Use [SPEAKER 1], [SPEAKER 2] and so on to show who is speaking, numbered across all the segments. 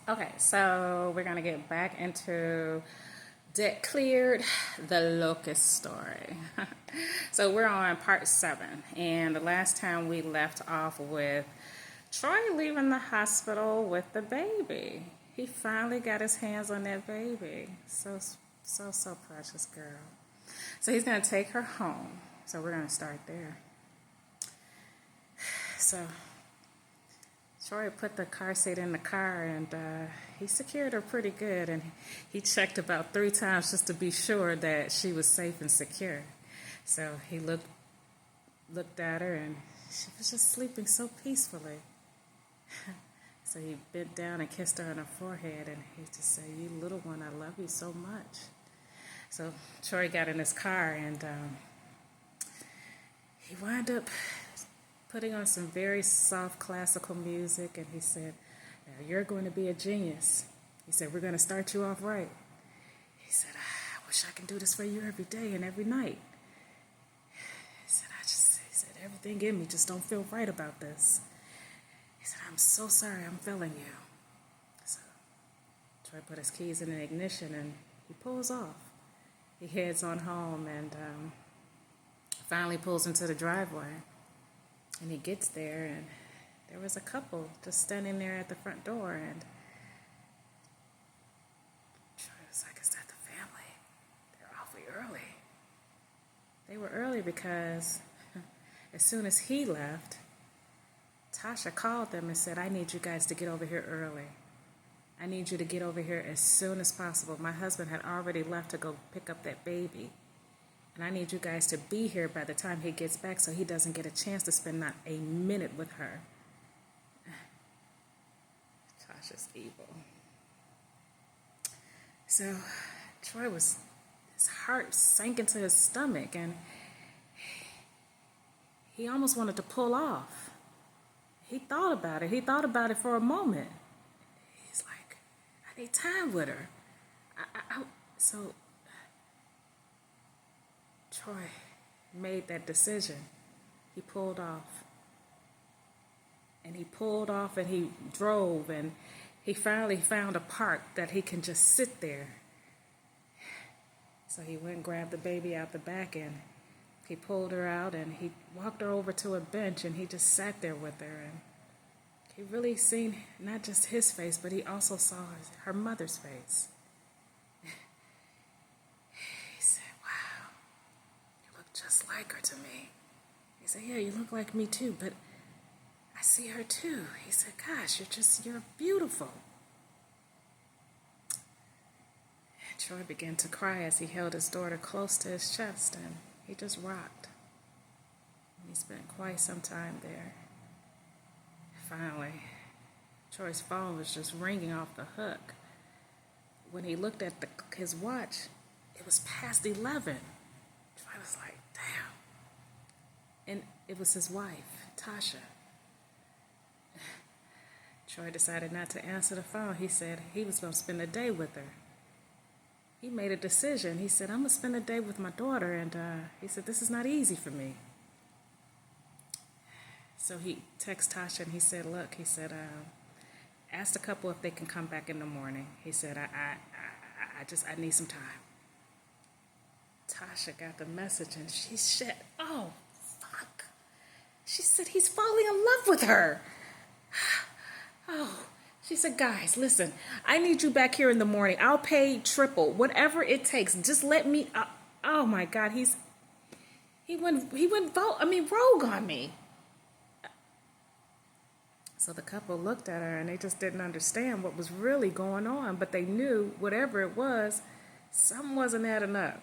[SPEAKER 1] Okay, so we're gonna get back into Debt Cleared, the Locust story. So we're on part 7, and the last time we left off with Troy leaving the hospital with the baby. He finally got his hands on that baby. So precious, girl. So he's gonna take her home. So we're gonna start there. So Troy put the car seat in the car, and he secured her pretty good, and he checked about 3 times just to be sure that she was safe and secure. So he looked at her, and she was just sleeping so peacefully. So he bent down and kissed her on her forehead, and he just said, "You little one, I love you so much." So Troy got in his car, and he wound up putting on some very soft classical music, and he said, "Now you're going to be a genius." He said, "We're going to start you off right." He said, "I wish I could do this for you every day and every night." He said, "Everything in me just don't feel right about this." He said, "I'm so sorry I'm failing you." So Troy put his keys in the ignition, and he pulls off. He heads on home, and finally pulls into the driveway. And he gets there, and there was a couple just standing there at the front door, and Troy was like, "Is that the family? They're awfully early." They were early because as soon as he left, Tasha called them and said, "I need you guys to get over here early. I need you to get over here as soon as possible. My husband had already left to go pick up that baby. And I need you guys to be here by the time he gets back so he doesn't get a chance to spend not a minute with her." Tasha's evil. So his heart sank into his stomach, and he almost wanted to pull off. He thought about it. He thought about it for a moment. He's like, "I need time with her." So Troy made that decision. He pulled off. And he pulled off, and he drove, and he finally found a park that he can just sit there. So he went and grabbed the baby out the back, and he pulled her out, and he walked her over to a bench, and he just sat there with her. And he really seen not just his face, but he also saw her mother's face. He said, "Wow, you look just like her to me." He said, "Yeah, you look like me too, but I see her too." He said, "Gosh, you're beautiful." And Troy began to cry as he held his daughter close to his chest, and he just rocked. And he spent quite some time there. Finally, Troy's phone was just ringing off the hook. When he looked at his watch, it was past 11. Troy was like, "Damn." And it was his wife, Tasha. Troy decided not to answer the phone. He said he was going to spend the day with her. He made a decision. He said, "I'm going to spend the day with my daughter," and he said, "This is not easy for me." So he texted Tasha, and he said, "Look," he said, "ask the couple if they can come back in the morning." He said, I need some time." Tasha got the message, and she said, "Oh, fuck." She said, "He's falling in love with her." Oh, she said, "Guys, listen, I need you back here in the morning. I'll pay triple, whatever it takes. Just let me." Oh my God, he went rogue on me. So the couple looked at her, and they just didn't understand what was really going on, but they knew whatever it was, something wasn't adding up.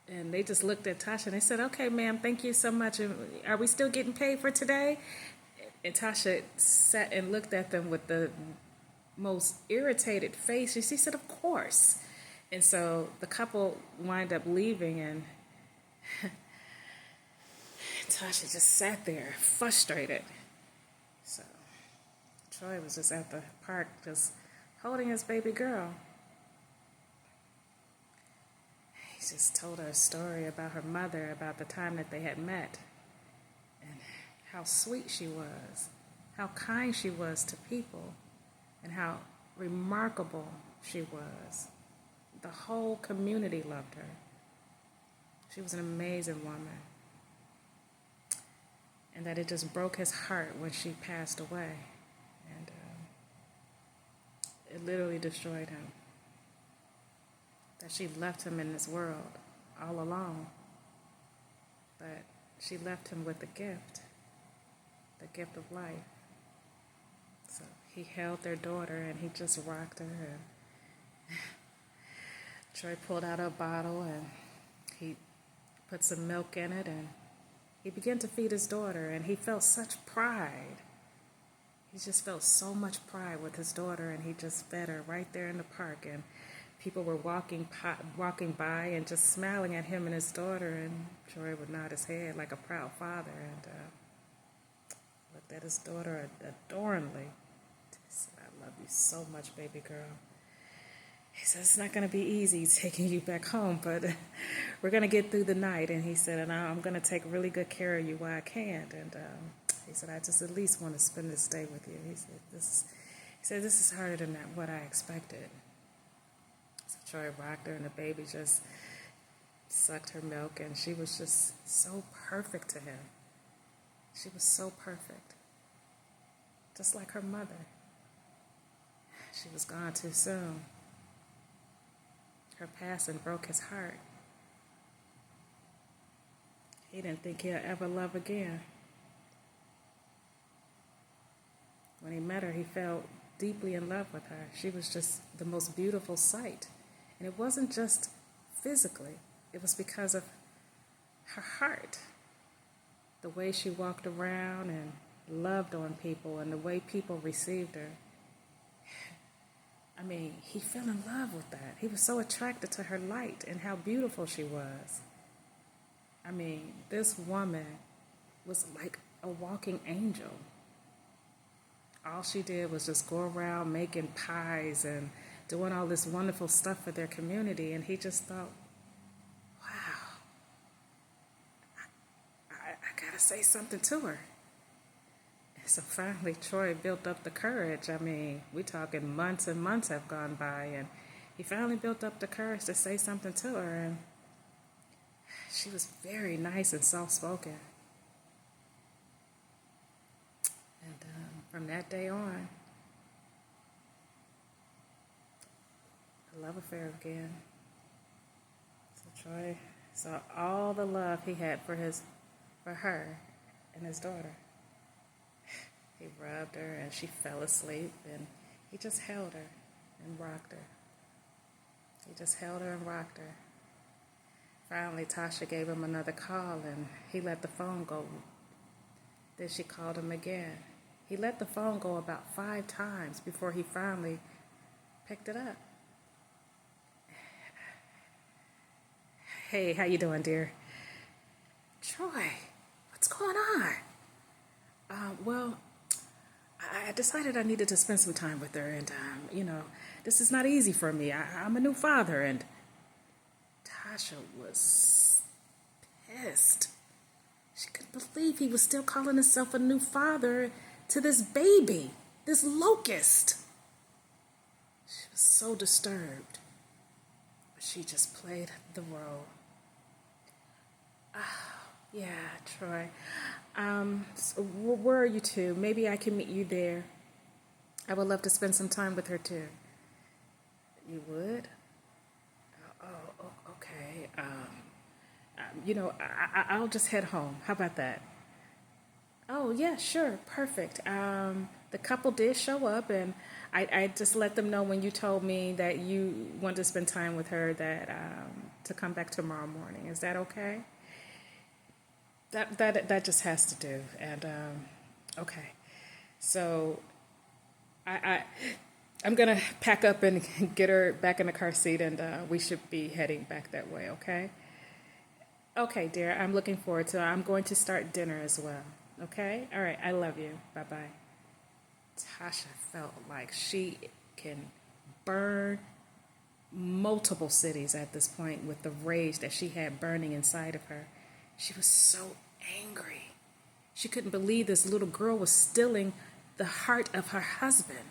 [SPEAKER 1] And they just looked at Tasha, and they said, "Okay, ma'am, thank you so much. Are we still getting paid for today?" And Tasha sat and looked at them with the most irritated face. And she said, "Of course." And so the couple wind up leaving, and Tasha just sat there frustrated. So Troy was just at the park just holding his baby girl. He just told her a story about her mother, about the time that they had met, and how sweet she was, how kind she was to people. and how remarkable she was. The whole community loved her. She was an amazing woman. And that it just broke his heart when she passed away. And it literally destroyed him. That she left him in this world all alone. But she left him with the gift of life. So he held their daughter and he just rocked her. And Troy pulled out a bottle and he put some milk in it and he began to feed his daughter, and he felt such pride. He just felt so much pride with his daughter, and he just fed her right there in the park. And people were walking by and just smiling at him and his daughter, and Troy would nod his head like a proud father and looked at his daughter adoringly. He said, "I love you so much, baby girl." He said, "It's not going to be easy taking you back home, but we're going to get through the night." And he said, "And I'm going to take really good care of you while I can." And he said, "I just at least want to spend this day with you." He said, "This is harder than what I expected." So Troy rocked her, and the baby just sucked her milk, and she was just so perfect to him. She was so perfect, just like her mother. She was gone too soon. Her passing broke his heart. He didn't think he'd ever love again. When he met her, he fell deeply in love with her. She was just the most beautiful sight. And it wasn't just physically. It was because of her heart. The way she walked around and loved on people and the way people received her. I mean, he fell in love with that. He was so attracted to her light and how beautiful she was. I mean, this woman was like a walking angel. All she did was just go around making pies and doing all this wonderful stuff for their community. And he just thought, wow, I gotta say something to her. So finally, Troy built up the courage. I mean, we're talking months and months have gone by, and he finally built up the courage to say something to her, and she was very nice and soft-spoken. And from that day on, a love affair began. So Troy saw all the love he had for her and his daughter. He rubbed her and she fell asleep, and he just held her and rocked her. He just held her and rocked her. Finally, Tasha gave him another call and he let the phone go. Then she called him again. He let the phone go about 5 times before he finally picked it up. "Hey, how you doing, dear?" "Troy, what's going on?" Well, I decided I needed to spend some time with her, and, this is not easy for me. I'm a new father, and Tasha was pissed. She couldn't believe he was still calling himself a new father to this baby, this Locust. She was so disturbed, but she just played the role. Yeah, Troy. So where are you two? Maybe I can meet you there. I would love to spend some time with her too. You would? Okay. I'll just head home. How about that? Oh, yeah, sure. Perfect. The couple did show up, and I just let them know when you told me that you want to spend time with her that to come back tomorrow morning. Is that okay? That just has to do. And okay, so I'm gonna pack up and get her back in the car seat, and we should be heading back that way. Okay. Okay, dear. I'm looking forward to it. I'm going to start dinner as well. Okay. All right. I love you. Bye bye. Tasha felt like she can burn multiple cities at this point with the rage that she had burning inside of her. She was so angry. She couldn't believe this little girl was stealing the heart of her husband.